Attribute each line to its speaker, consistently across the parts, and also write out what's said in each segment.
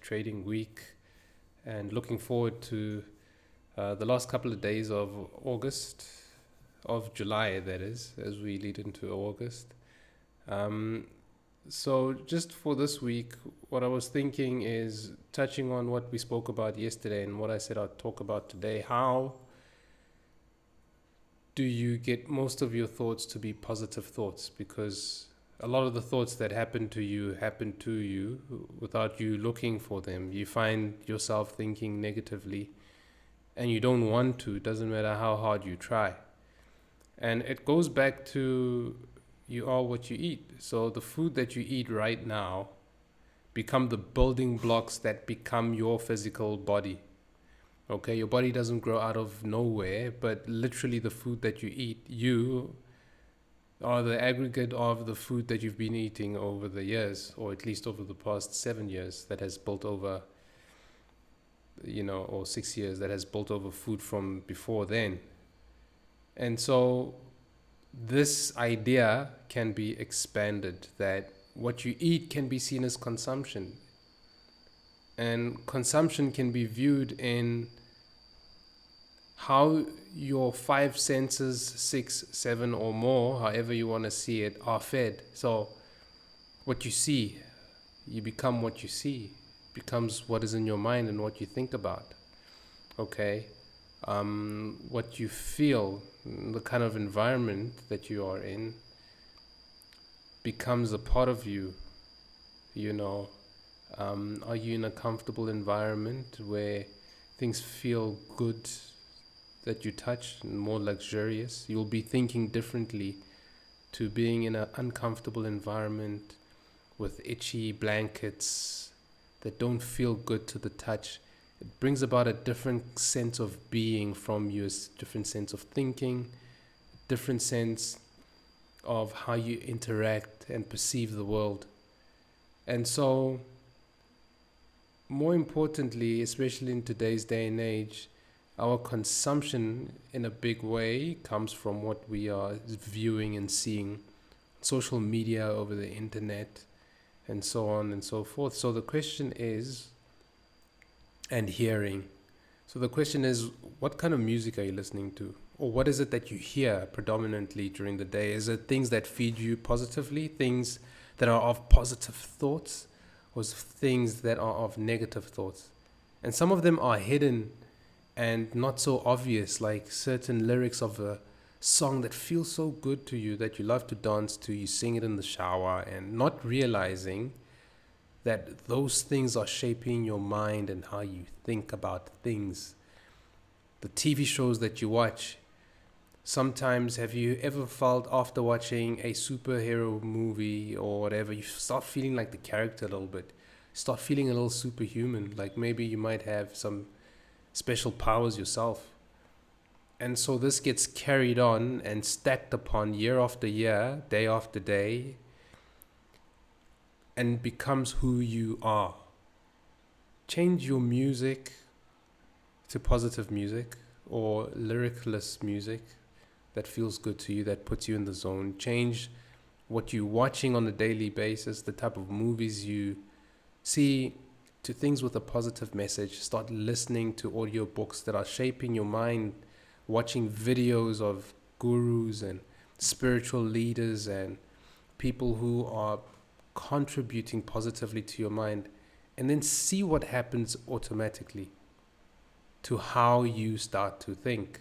Speaker 1: trading week and looking forward to the last couple of days of July, that is, as we lead into August. Um, so, just for this week, what I was thinking is touching on what we spoke about yesterday and what I said I'd talk about today. How do you get most of your thoughts to be positive thoughts? Because a lot of the thoughts that happen to you without you looking for them. You find yourself thinking negatively and you don't want to. It doesn't matter how hard you try. And it goes back to you are what you eat. So the food that you eat right now become the building blocks that become your physical body. Okay, your body doesn't grow out of nowhere, but literally the food that you eat, you are the aggregate of the food that you've been eating over the years, or at least over the past 7 years, that has built over, or 6 years, that has built over food from before then. And so this idea can be expanded, that what you eat can be seen as consumption. And consumption can be viewed in how your five senses, 6, 7 or more, however you want to see it, are fed. So what you see, you become what you see, becomes what is in your mind and what you think about. Okay, what you feel, the kind of environment that you are in becomes a part of you. Are you in a comfortable environment where things feel good, that you touch, and more luxurious? You'll be thinking differently to being in an uncomfortable environment with itchy blankets that don't feel good to the touch. It brings about a different sense of being from you, a different sense of thinking, a different sense of how you interact and perceive the world. And so, more importantly, especially in today's day and age, our consumption in a big way comes from what we are viewing and seeing, social media, over the internet, and so on and so forth. So the question is, and hearing. So the question is, what kind of music are you listening to? Or what is it that you hear predominantly during the day? Is it things that feed you positively, things that are of positive thoughts, or things that are of negative thoughts? And some of them are hidden and not so obvious, like certain lyrics of a song that feels so good to you that you love to dance to, you sing it in the shower, and not realizing that those things are shaping your mind and how you think about things. The TV shows that you watch, sometimes have you ever felt after watching a superhero movie or whatever, you start feeling like the character a little bit, start feeling a little superhuman, like maybe you might have some special powers yourself. And so this gets carried on and stacked upon year after year, day after day, and becomes who you are. Change your music to positive music or lyricless music that feels good to you, that puts you in the zone. Change what you're watching on a daily basis, the type of movies you see, to things with a positive message. Start listening to audiobooks that are shaping your mind, watching videos of gurus and spiritual leaders and people who are contributing positively to your mind, and then see what happens automatically to how you start to think.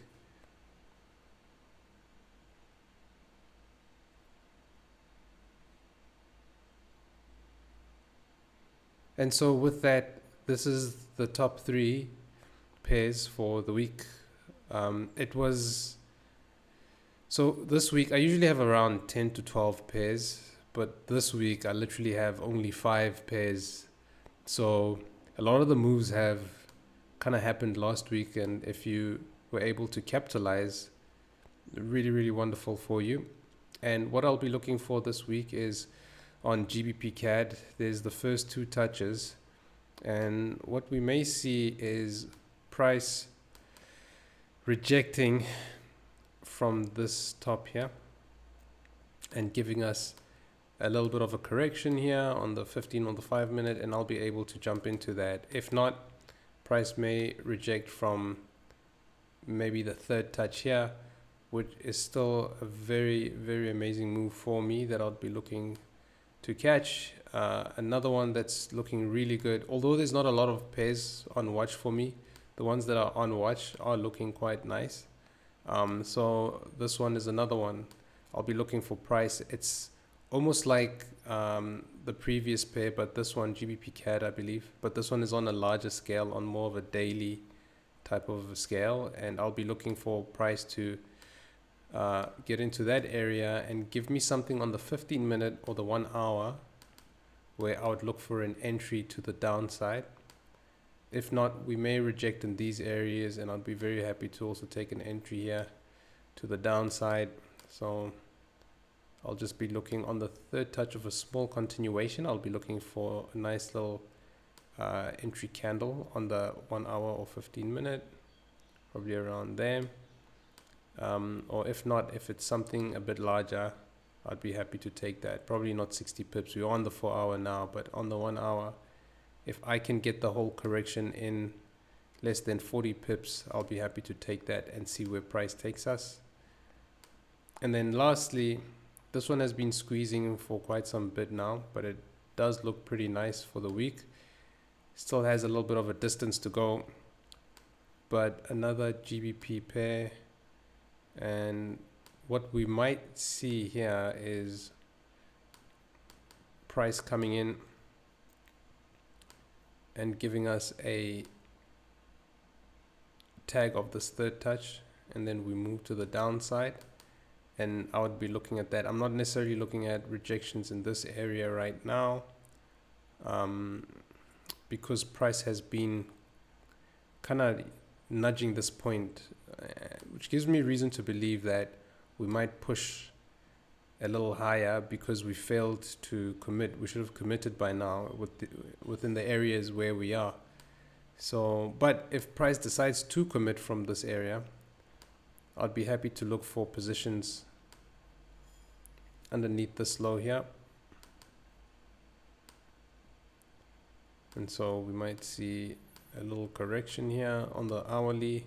Speaker 1: And so with that, this is the top 3 pairs for the week. It was so this week I usually have around 10 to 12 pairs, but this week I literally have only 5 pairs. So a lot of the moves have kind of happened last week, and if you were able to capitalize, really, really wonderful for you. And what I'll be looking for this week is on GBP CAD, there's the first 2 touches, and what we may see is price rejecting from this top here and giving us a little bit of a correction here on the 15 or the 5 minute, and I'll be able to jump into that. If not, price may reject from maybe the third touch here, which is still a very, very amazing move for me that I'll be looking to catch. Another one that's looking really good, although there's not a lot of pairs on watch for me, the ones that are on watch are looking quite nice. So this one is another one I'll be looking for price. It's almost like the previous pair, but this one, GBP CAD, I believe, but this one is on a larger scale, on more of a daily type of a scale, and I'll be looking for price to get into that area and give me something on the 15 minute or the 1 hour where I would look for an entry to the downside. If not, we may reject in these areas, and I'd be very happy to also take an entry here to the downside. So I'll just be looking on the third touch of a small continuation. I'll be looking for a nice little entry candle on the 1 hour or 15 minute, probably around there. Or if not, if it's something a bit larger, I'd be happy to take that. Probably not 60 pips. We're on the 4 hour now, but on the 1 hour, if I can get the whole correction in less than 40 pips, I'll be happy to take that and see where price takes us. And then lastly, this one has been squeezing for quite some bit now, but it does look pretty nice for the week. Still has a little bit of a distance to go, but another GBP pair. And what we might see here is price coming in and giving us a tag of this third touch, and then we move to the downside, and I would be looking at that. I'm not necessarily looking at rejections in this area right now, because price has been kind of nudging this point, which gives me reason to believe that we might push a little higher because we failed to commit. We should have committed by now within the areas where we are. So, but if price decides to commit from this area, I'd be happy to look for positions underneath this low here. And so we might see a little correction here on the hourly,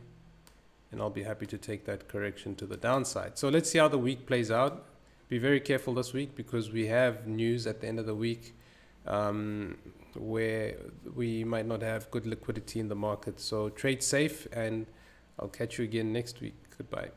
Speaker 1: and I'll be happy to take that correction to the downside. So let's see how the week plays out. Be very careful this week because we have news at the end of the week where we might not have good liquidity in the market. So trade safe, and I'll catch you again next week. Goodbye.